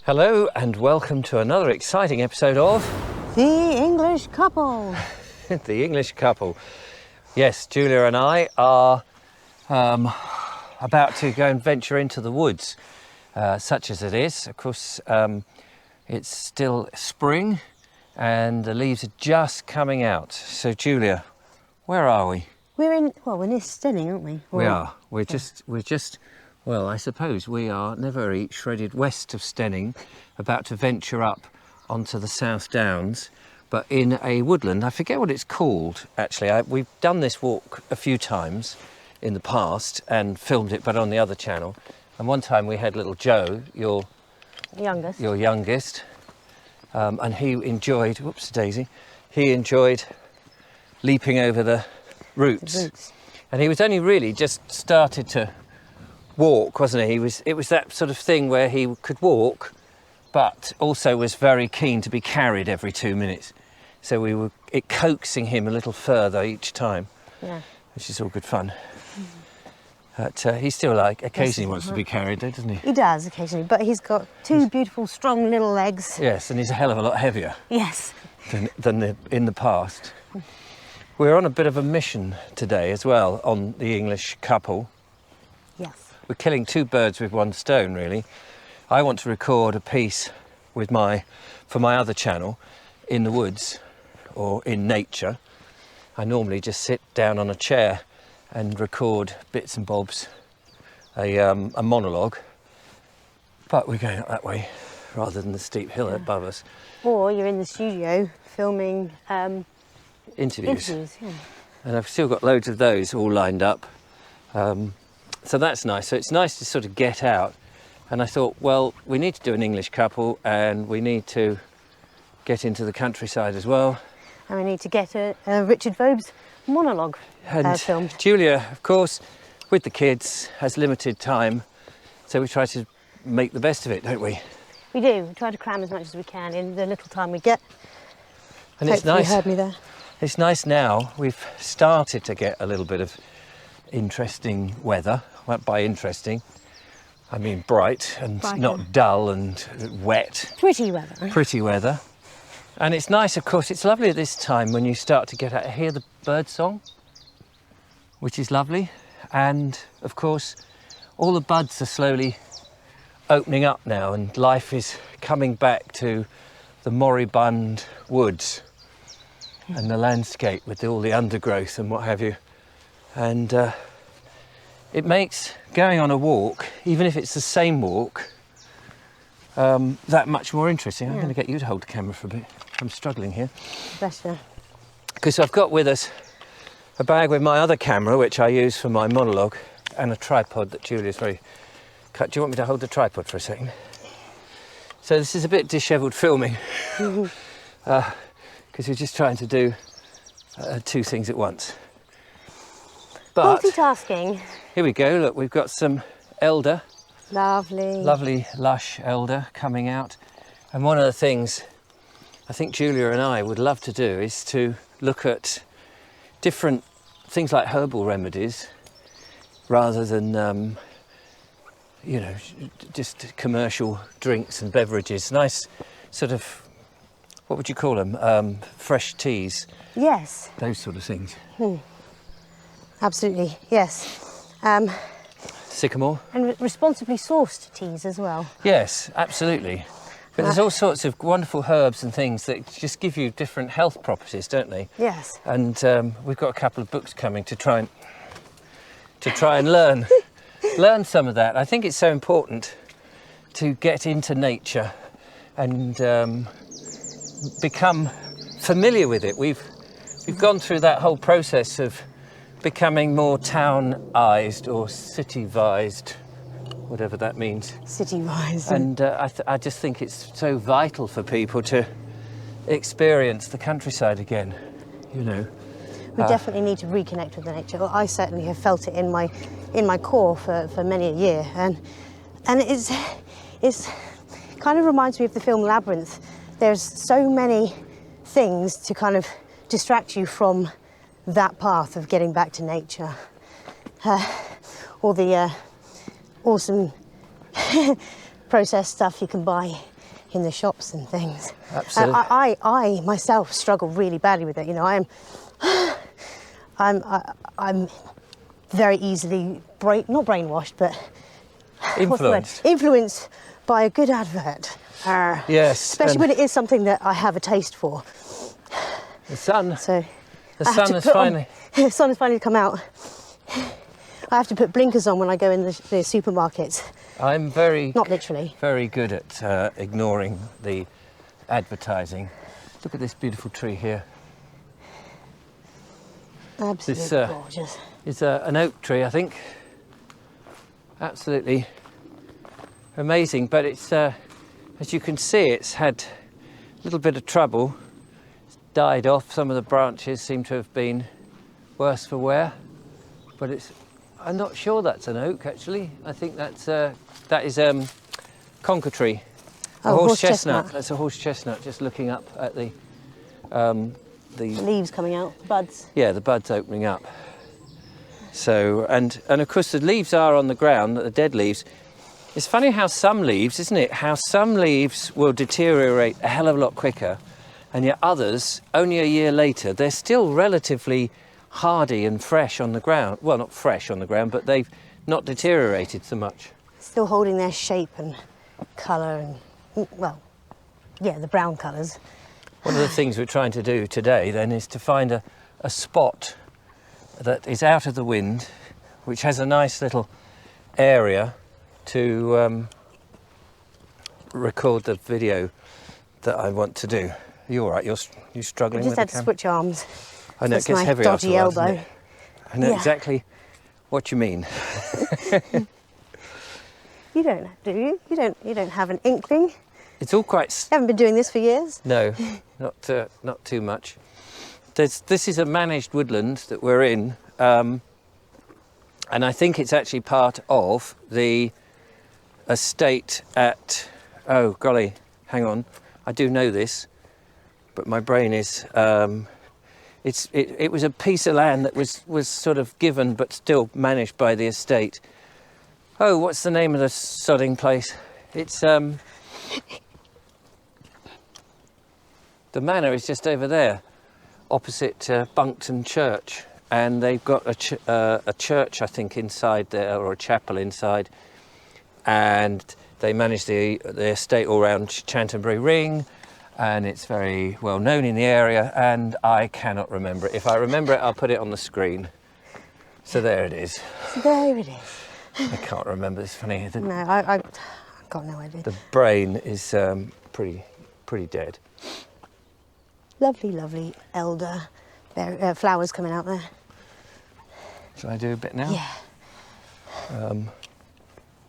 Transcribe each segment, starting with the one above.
Hello and welcome to another exciting episode of The English Couple. The English Couple. Yes, Julia and I are about to go and venture into the woods, such as it is. Of course, it's still spring and the leaves are just coming out. So Julia, where are we? We're near Steyning, aren't we? We are. We're just, well, I suppose we are never very shredded west of Steyning, about to venture up onto the South Downs, but in a woodland. I forget what it's called, actually. We've done this walk a few times in the past and filmed it, but on the other channel. And one time we had little Joe, your youngest, and he enjoyed, whoops daisy, he enjoyed leaping over the roots. And he was only really just started to walk, wasn't he? It was that sort of thing where he could walk, but also was very keen to be carried every 2 minutes. So we were coaxing him a little further each time, which is all good fun. But he still occasionally wants to be carried, doesn't he? He does occasionally, but he's got two beautiful, strong little legs. Yes, and he's a hell of a lot heavier. Yes. Than in the past. We're on a bit of a mission today as well on The English Couple. Yes. We're killing two birds with one stone, really. I want to record a piece for my other channel in the woods or in nature. I normally just sit down on a chair and record bits and bobs, a monologue, but we're going up that way rather than the steep hill above us. Or you're in the studio filming interviews. Yeah. And I've still got loads of those all lined up. So that's nice. So it's nice to sort of get out. And I thought, well, we need to do an English Couple and we need to get into the countryside as well. And we need to get a Richard Vobes monologue filmed. Julia, of course, with the kids, has limited time. So we try to make the best of it, don't we? We do. We try to cram as much as we can in the little time we get. And it's nice. You heard me there. It's nice now. We've started to get a little bit of interesting weather. Well, by interesting, I mean bright and not dull and wet. Pretty weather. Pretty weather. And it's nice, of course, it's lovely at this time when you start to get out, hear the bird song, which is lovely. And of course, all the buds are slowly opening up now and life is coming back to the moribund woods and the landscape with all the undergrowth and what have you. And it makes going on a walk, even if it's the same walk, that much more interesting. I'm going to get you to hold the camera for a bit. I'm struggling here. Bless you. Because I've got with us a bag with my other camera, which I use for my monologue, and a tripod that Julia's very cut. Do you want me to hold the tripod for a second? So this is a bit dishevelled filming, because we're just trying to do two things at once. But multitasking. Here we go. Look, we've got some elder. Lovely, lush elder coming out. And one of the things I think Julia and I would love to do is to look at different things like herbal remedies rather than, you know, just commercial drinks and beverages. Nice sort of, what would you call them? Fresh teas. Yes. Those sort of things. Absolutely, yes. Sycamore. And responsibly sourced teas as well. Yes, absolutely. But there's all sorts of wonderful herbs and things that just give you different health properties, don't they? Yes. And we've got a couple of books coming to try and learn some of that. I think it's so important to get into nature and become familiar with it. We've gone through that whole process of becoming more town-ized or city-vised, whatever that means. City-vised. And I just think it's so vital for people to experience the countryside again, you know. We definitely need to reconnect with the nature. Well, I certainly have felt it in my core for many a year, and it's kind of reminds me of the film Labyrinth. There's so many things to kind of distract you from that path of getting back to nature. All the awesome processed stuff you can buy in the shops and things. Absolutely. I myself struggle really badly with it. You know, I'm very easily not brainwashed, but influenced by a good advert. Yes. Especially when it is something that I have a taste for. The sun. So the sun has finally. The sun has finally come out. I have to put blinkers on when I go in the supermarkets. I'm not literally very good at ignoring the advertising. Look at this beautiful tree here. Absolutely gorgeous. It's an oak tree, I think. Absolutely amazing, but it's as you can see, it's had a little bit of trouble. It's died off. Some of the branches seem to have been worse for wear, but I'm not sure that's an oak actually. I think that is conker tree. A horse chestnut. That's a horse chestnut. Just looking up at the leaves coming out, buds. Yeah, the buds opening up. So and of course the leaves are on the ground, the dead leaves. It's funny how some leaves, isn't it? How some leaves will deteriorate a hell of a lot quicker, and yet others, only a year later, they're still relatively hardy and fresh on the ground. Well, not fresh on the ground, but they've not deteriorated so much. Still holding their shape and colour and, well, yeah, the brown colours. One of the things we're trying to do today then is to find a spot that is out of the wind, which has a nice little area to record the video that I want to do. Are you all right? You're struggling with the camera? I just had to switch arms. I know, it gets heavy after a while, doesn't it? I know exactly what you mean. You don't, do you? You don't have an inkling? It's all quite... You haven't been doing this for years? No, not too much. This is a managed woodland that we're in, and I think it's actually part of the estate at... Oh, golly, hang on. I do know this, but my brain is... It was a piece of land that was sort of given, but still managed by the estate. Oh, what's the name of the sodding place? It's... The manor is just over there, opposite Bunkton Church, and they've got a church, I think, inside there, or a chapel inside, and they manage the estate all around Chantonbury Ring, and it's very well known in the area, and I cannot remember it. If I remember it, I'll put it on the screen. So there it is. There it is. I can't remember. It's funny. No, I've got no idea. The brain is pretty dead. Lovely, lovely elder flowers coming out there. Shall I do a bit now? Yeah.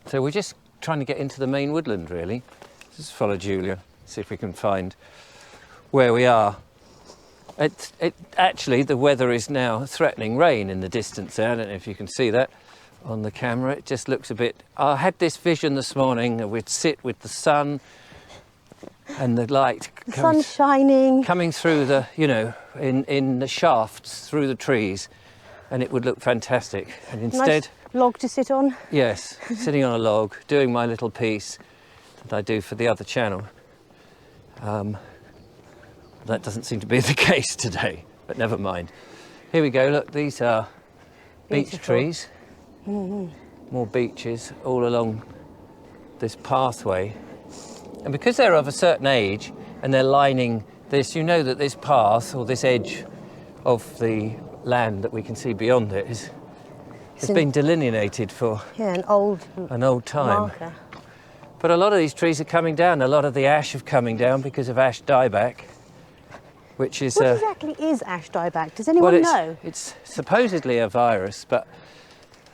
So we're just trying to get into the main woodland, really. Just follow Julia, see if we can find where we are. Actually, the weather is now threatening rain in the distance there. I don't know if you can see that on the camera. It just looks a bit... I had this vision this morning. We'd sit with the sun and the light coming through the, you know, in the shafts through the trees, and it would look fantastic. And instead, nice log to sit on. Yes, sitting on a log, doing my little piece that I do for the other channel. That doesn't seem to be the case today, but never mind. Here we go. Look, these are beech trees. More beeches all along this pathway. And because they're of a certain age and they're lining this, you know that this path or this edge of the land that we can see beyond it has been delineated for an old time. Marker. But a lot of these trees are coming down. A lot of the ash are coming down because of ash dieback, which is... What exactly is ash dieback? Does anyone know? It's supposedly a virus, but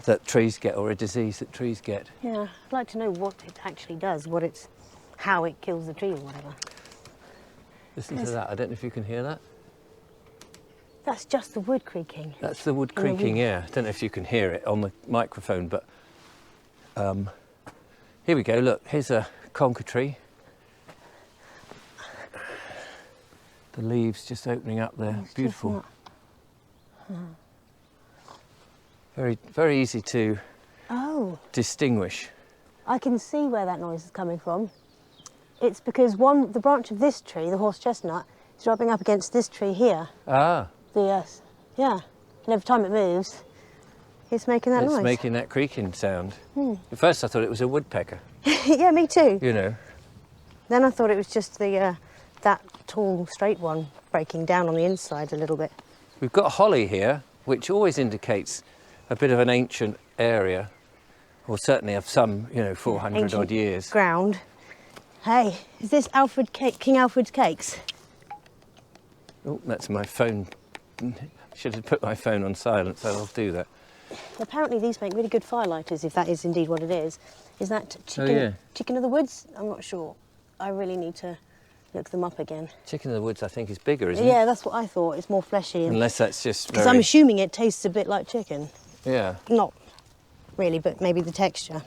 that trees get, or a disease that trees get. Yeah, I'd like to know what it actually does, how it kills the tree or whatever. Listen to that. I don't know if you can hear that. That's just the wood creaking. That's the wood creaking, yeah. I don't know if you can hear it on the microphone, but here we go. Look, here's a conker tree. The leaves just opening up there. It's beautiful. Very, very easy to distinguish. I can see where that noise is coming from. It's because the branch of this tree, the horse chestnut, is rubbing up against this tree here. Ah. Yeah. And every time it moves, it's making that noise. It's making that creaking sound. At first I thought it was a woodpecker. Yeah, me too. You know. Then I thought it was just that tall, straight one breaking down on the inside a little bit. We've got holly here, which always indicates a bit of an ancient area, or certainly of some, 400 Ancient odd years. Ground. Hey, is this King Alfred's cakes? Oh, that's my phone. Should have put my phone on silent, so I'll do that. Apparently these make really good firelighters, if that is indeed what it is. Is that chicken of the woods? I'm not sure. I really need to look them up again. Chicken of the woods, I think, is bigger, isn't it? Yeah, that's what I thought. It's more fleshy. Unless that's just because I'm assuming it tastes a bit like chicken. Yeah. Not really, but maybe the texture.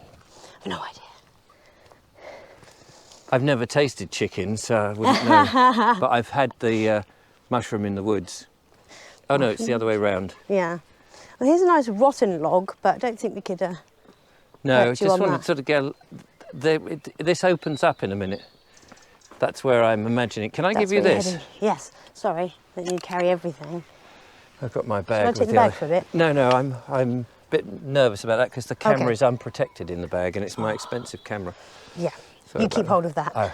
I've no idea. I've never tasted chicken, so I wouldn't know. But I've had the mushroom in the woods. Oh no, it's the other way round. Yeah. Well, here's a nice rotten log, but I don't think we could. No, I just want to sort of get. This opens up in a minute. That's where I'm imagining. Can I give you this? Yes. Sorry that you carry everything. I've got my bag. Shall I take the bag for a bit? No, I'm a bit nervous about that because the camera is unprotected in the bag and it's my expensive camera. Yeah. You keep hold of that.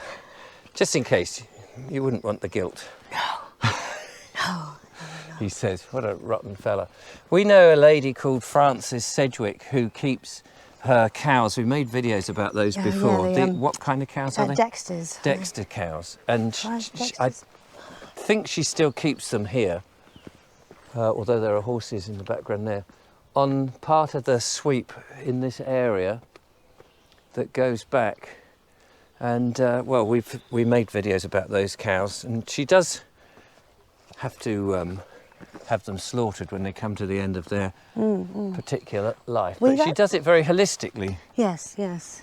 Just in case you wouldn't want the guilt. No. He says, what a rotten fella. We know a lady called Frances Sedgwick who keeps her cows. We made videos about those before. Yeah, what kind of cows are they? Dexter's. Dexter cows. And I think she still keeps them here, although there are horses in the background there, on part of the sweep in this area that goes back. And well, we made videos about those cows, and she does have to have them slaughtered when they come to the end of their particular life. But she does it very holistically. Yes, yes.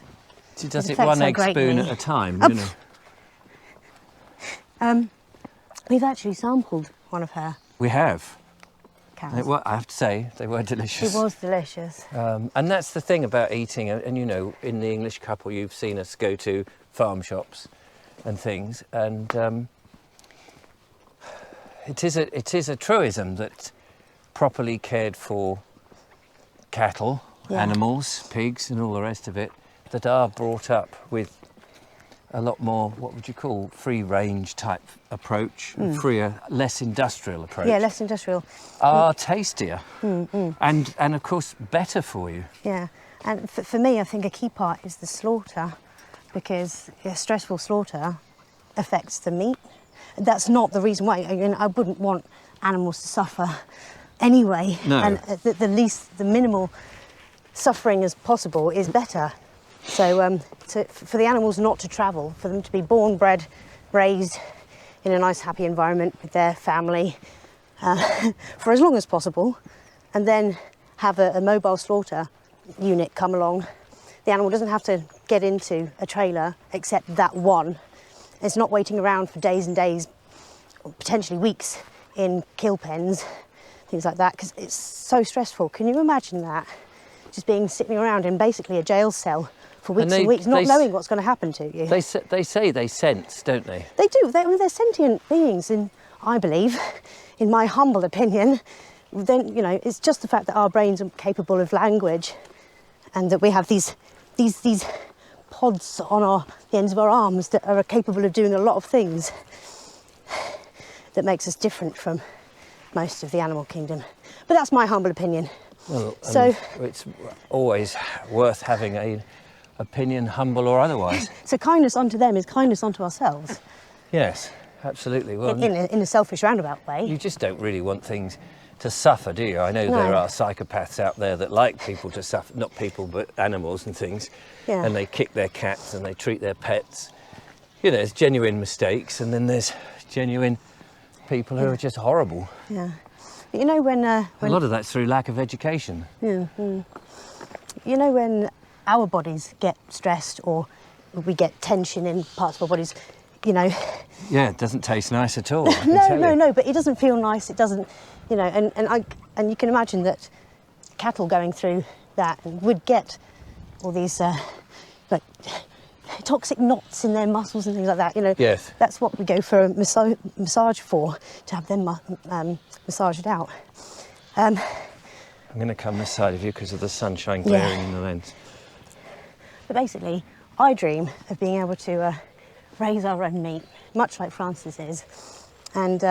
She does it one egg spoon at a time, you know. We've actually sampled one of her. We have. Cows. I have to say, they were delicious. It was delicious. And that's the thing about eating, and you know, in the English couple, you've seen us go to farm shops and things, and it is a truism that properly cared for cattle, animals, pigs, and all the rest of it, that are brought up with a lot more, what would you call, free range type approach, freer, less industrial approach. Yeah, less industrial. Are tastier and of course better for you. Yeah, and for me, I think a key part is the slaughter, because a stressful slaughter affects the meat. That's not the reason why. I mean, I wouldn't want animals to suffer anyway. No. And the minimal suffering as possible is better. So, for the animals not to travel, for them to be born, bred, raised in a nice, happy environment with their family for as long as possible, and then have a mobile slaughter unit come along. The animal doesn't have to get into a trailer except that one. It's not waiting around for days and days, or potentially weeks, in kill pens, things like that, because it's so stressful. Can you imagine that? Just sitting around in basically a jail cell for weeks and weeks, not knowing what's going to happen to you. They say they sense, don't they? They do. They're sentient beings, and I believe, in my humble opinion, then, you know, it's just the fact that our brains are capable of language, and that we have these pods on the ends of our arms that are capable of doing a lot of things, that makes us different from most of the animal kingdom. But that's my humble opinion. Well, so it's always worth having an opinion, humble or otherwise. So kindness unto them is kindness unto ourselves. Yes, absolutely. Well, in a selfish, roundabout way. You just don't really want things to suffer, do you? I know there are psychopaths out there that like people to suffer, not people, but animals and things. Yeah. And they kick their cats and they treat their pets. You know, there's genuine mistakes, and then there's genuine people who are just horrible. Yeah. But you know when a lot of that's through lack of education. Yeah. You know when our bodies get stressed, or we get tension in parts of our bodies, you know. Yeah, it doesn't taste nice at all. No, but it doesn't feel nice. It doesn't, you know, and you can imagine that cattle going through that would get all these like toxic knots in their muscles and things like that. You know, Yes. that's what we go for a massage for, to have them massage it out. I'm going to come this side of you because of the sunshine glaring in the lens. But basically, I dream of being able to raise our own meat, much like Francis is, and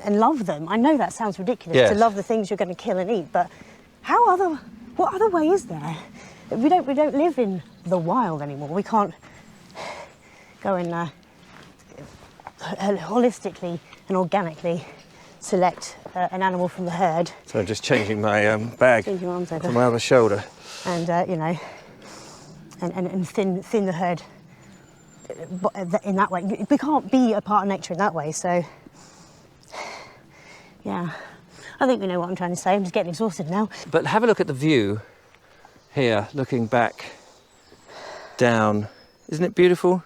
love them. I know that sounds ridiculous, to love the things you're going to kill and eat, but what other way is there? We don't live in the wild anymore. We can't go and holistically and organically select an animal from the herd. So I'm just changing my bag Change your arms over. from my other shoulder. And you know, and thin the herd in that way. We can't be a part of nature in that way. So yeah, I think we know what I'm trying to say. I'm just getting exhausted now. But have a look at the view here, looking back down. Isn't it beautiful?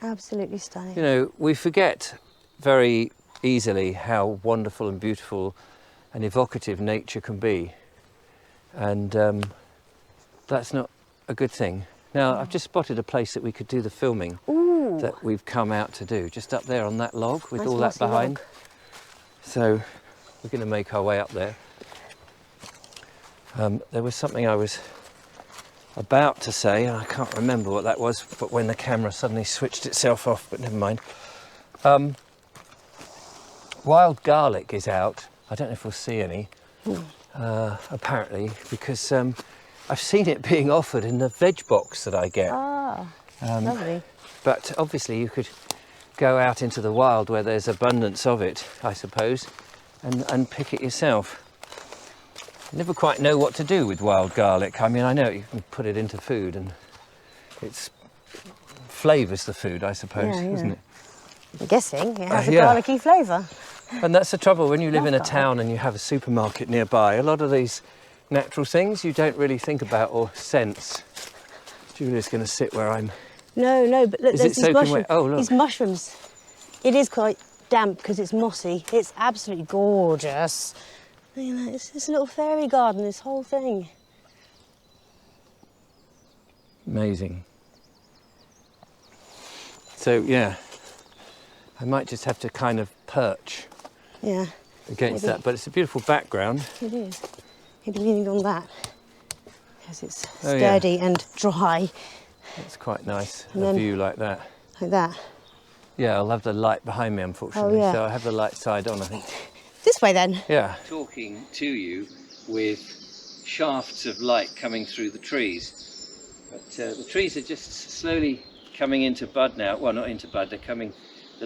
Absolutely stunning. You know, we forget very easily how wonderful and beautiful and evocative nature can be. And that's not a good thing. Now, I've just spotted a place that we could do the filming that we've come out to do, just up there on that log with all that behind. So we're going to make our way up there. There was something I was about to say, and I can't remember what that was, but when the camera suddenly switched itself off, but never mind. Wild garlic is out. I don't know if we'll see any, apparently, because I've seen it being offered in the veg box that I get. Lovely. But obviously you could go out into the wild where there's abundance of it, I suppose, and pick it yourself. I never quite know what to do with wild garlic. I mean, I know you can put it into food and it flavours the food, I suppose, doesn't it? I'm guessing it has a garlicky flavour. And that's the trouble when you live in a town and you have a supermarket nearby. A lot of these natural things you don't really think about or sense. Julia's going to sit where I'm. No, but look, there's these mushrooms. Oh, look. These mushrooms. It is quite damp because it's mossy. It's absolutely gorgeous. You know, it's this little fairy garden, this whole thing. Amazing. So, yeah, I might just have to kind of perch against that, but it's a beautiful background. It is. Maybe leaning on that, because it's sturdy and dry. It's quite nice, And a then view like that. Like that. Yeah, I'll have the light behind me, unfortunately, so I have the light side on, I think. This way then. Yeah. Talking to you with shafts of light coming through the trees. But the trees are just slowly coming into bud now. Well, not into bud, the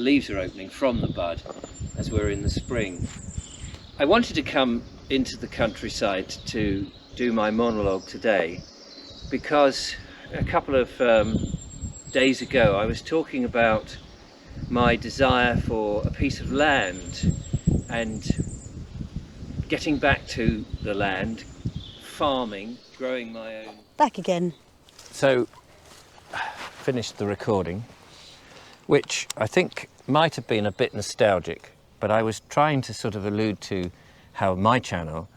leaves are opening from the bud as we're in the spring. I wanted to come into the countryside to do my monologue today because a couple of days ago I was talking about my desire for a piece of land and getting back to the land, farming, growing my own. Back again. So, finished the recording, which I think might have been a bit nostalgic, but I was trying to sort of allude to how my channel,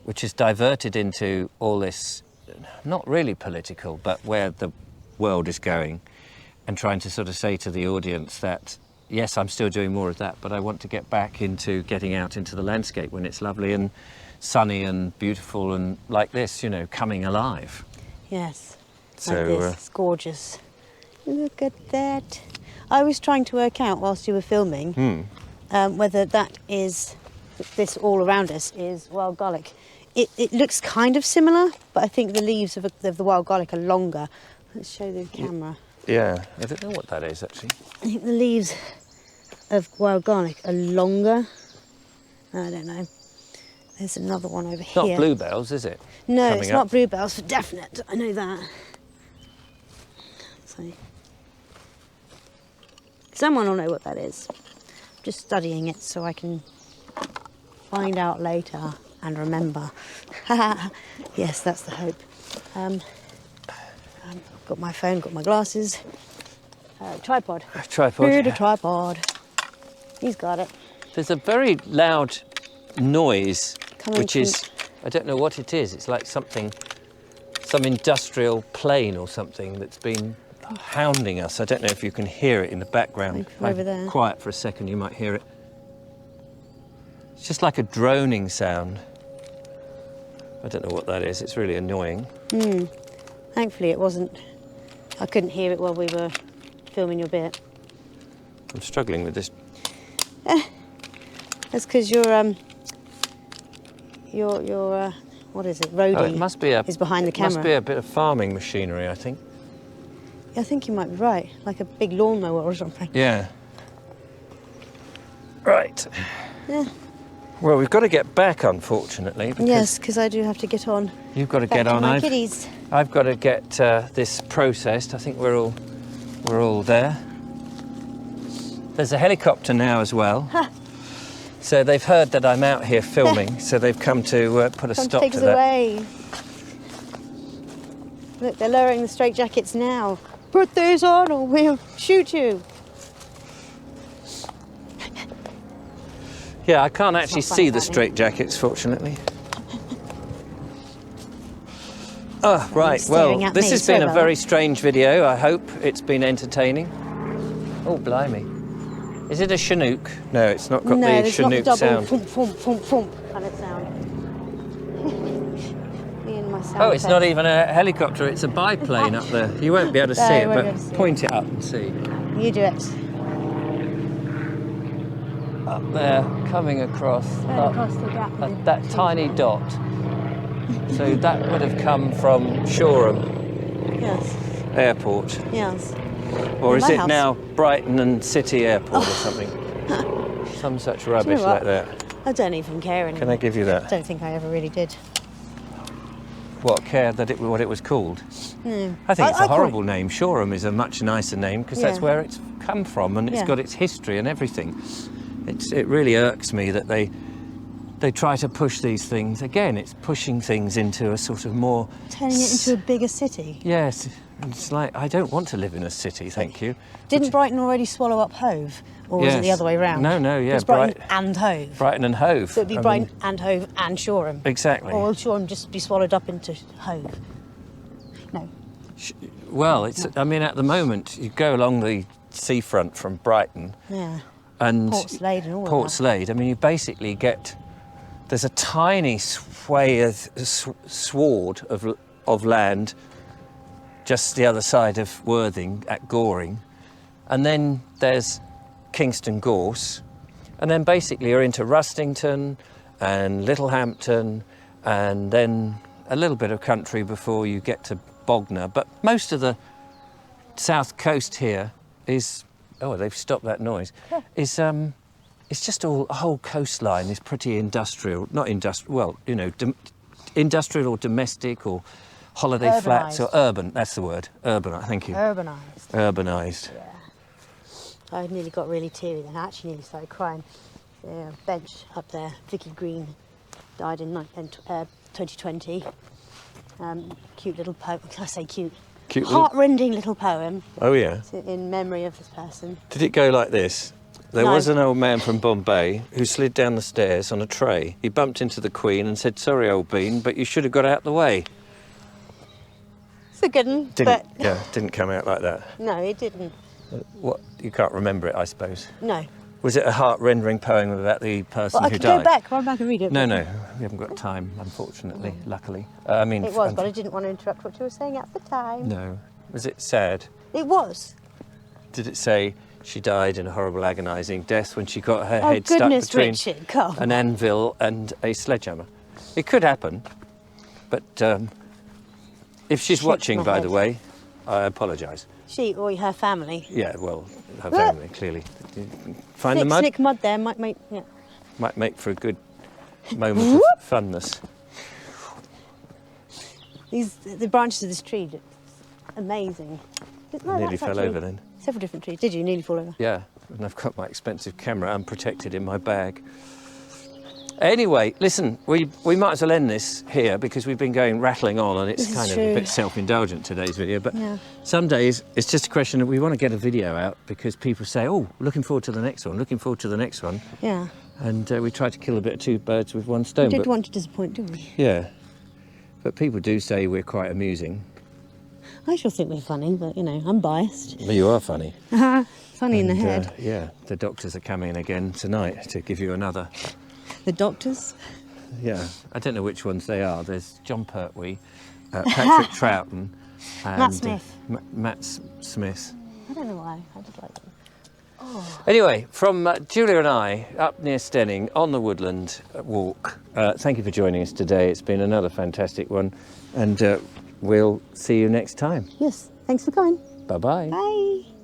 which is diverted into all this, not really political, but where the world is going, and trying to sort of say to the audience that yes, I'm still doing more of that, but I want to get back into getting out into the landscape when it's lovely and sunny and beautiful and like this, you know, coming alive. Yes, So like this. It's gorgeous. Look at that. I was trying to work out whilst you were filming whether that is, this all around us is wild garlic. It looks kind of similar, but I think the leaves of the wild garlic are longer. Let's show the camera. Yeah, I don't know what that is actually. I think the leaves of wild garlic are longer. I don't know. There's another one over here. Not bluebells, is it? No, it's not bluebells for definite. I know that. So, someone will know what that is. I'm just studying it so I can find out later and remember. Yes, that's the hope. Got my phone, got my glasses. Tripod. Tripod. Need a tripod. He's got it. There's a very loud noise, Coming which is, I don't know what it is. It's like something some industrial plane or something that's been hounding us. I don't know if you can hear it in the background. Like over there. Quiet for a second, you might hear it. It's just like a droning sound. I don't know what that is. It's really annoying. Thankfully it wasn't. I couldn't hear it while we were filming your bit. I'm struggling with this. That's because your what is it? Roadie. Oh, it must be is behind the camera. Must be a bit of farming machinery, I think. I think you might be right, like a big lawnmower or something. Yeah. Right. Yeah. Well, we've got to get back, unfortunately. Yes, because I do have to get on. You've got to Back get to on. my kiddies. I've got to get this processed. I think we're all there. There's a helicopter now as well. So they've heard that I'm out here filming, so they've come to put a stop take to us that. away. Look, they're lowering the straitjackets now. Put these on or we'll shoot you. Yeah, I can't actually not funny, see the Danny. straitjackets, fortunately. Oh, right. staring Well, at this me. has Sorry been a about very that. strange video. I hope it's been entertaining. Oh, blimey. Is it a Chinook? No, it's not got No, the there's Chinook not the double sound. thump, thump, thump, thump kind of sound. Me and my sound Oh, it's effect. not even a helicopter, it's a biplane up there. You won't be able to No, see you it, won't but be able to see point it up and see. You do it. Up there, coming across, Across the gap. that tiny dot. So that would have come from Shoreham Yes, Airport. yes. Or In is my it house. now Brighton and City Airport or something? Some such rubbish what? like that. I don't even care anymore. Can I give you I that? don't think I ever really did. What, care that what it was called? No. I think it's I a call horrible name. Shoreham is a much nicer name because that's Yeah. where it's come from and it's Yeah. got its history and everything. It really irks me that they try to push these things. Again, it's pushing things into a sort of more... Turning it into a bigger city. Yes, it's like, I don't want to live in a city, thank you. Didn't Brighton already swallow up Hove? Or was it the Yes. other way round? No, yeah, It's Brighton and Hove. Brighton and Hove. So it'd be I Brighton mean, and Hove and Shoreham. exactly. Or will Shoreham just be swallowed up into Hove? No. Well, it's. I mean, at the moment, you go along the seafront from Brighton Yeah. and Port Slade and all of Port that. Slade. I mean, you basically get. There's a tiny sward of land just the other side of Worthing at Goring, and then there's Kingston Gorse, and then basically you're into Rustington and Littlehampton, and then a little bit of country before you get to Bognor. But most of the south coast here is, oh, they've stopped that noise, is it's just all, a whole coastline is pretty industrial, not industrial, well, you know, industrial or domestic or holiday flats or urban, that's the word, urban, thank you. Urbanised. Urbanised. Yeah. I nearly got really teary then. I actually nearly started crying. The bench up there, Vicky Green, died in 2020. Cute little poem. I say cute. Cute little- Heartrending little poem Oh yeah. in memory of this person. Did it go like this? There No. was an old man from Bombay who slid down the stairs on a tray. He bumped into the Queen and said, "Sorry, old bean, but you should have got out the way." It's a good one, Didn't come out like that. no, it didn't. What? You can't remember it, I suppose. No. Was it a heart-rendering poem about the person Well, I who could died? go back. Run back and read it. No, no, we haven't got time, unfortunately. Luckily, I mean, It was, but I didn't want to interrupt what you were saying at the time. no. Was it sad? It was. Did it say she died in a horrible, agonising death when she got her Oh, head stuck goodness, between Richard, come an anvil and a sledgehammer? It could happen, but if she's Shit, watching, my by head. the way, I apologise. She or her family. Yeah, well, her family, clearly. Find the mud? Slick mud there might make, yeah. Might make for a good moment of funness. The branches of this tree look amazing. No, Nearly that's fell actually over then. Several different trees. Did you nearly fall over? Yeah, and I've got my expensive camera unprotected in my bag. Anyway, listen, we might as well end this here because we've been going rattling on and it's This is kind of true. a bit self-indulgent, today's video. But Yeah. some days it's just a question of we want to get a video out because people say, oh, looking forward to the next one, looking forward to the next one. Yeah. And we try to kill a bit of two birds with one We stone. did But want to disappoint, didn't we? yeah. But people do say we're quite amusing. I shall think we're funny, but you know, I'm biased. Well, you are funny. Funny in the head. Yeah, the doctors are coming again tonight to give you another. The doctors? Yeah, I don't know which ones they are. There's John Pertwee, Patrick Troughton, and Matt Smith. Matt Smith. I don't know why. I just like them. Anyway, from Julia and I up near Steyning on the woodland walk, thank you for joining us today. It's been another fantastic one, and we'll see you next time. Yes, thanks for coming. Bye-bye. Bye.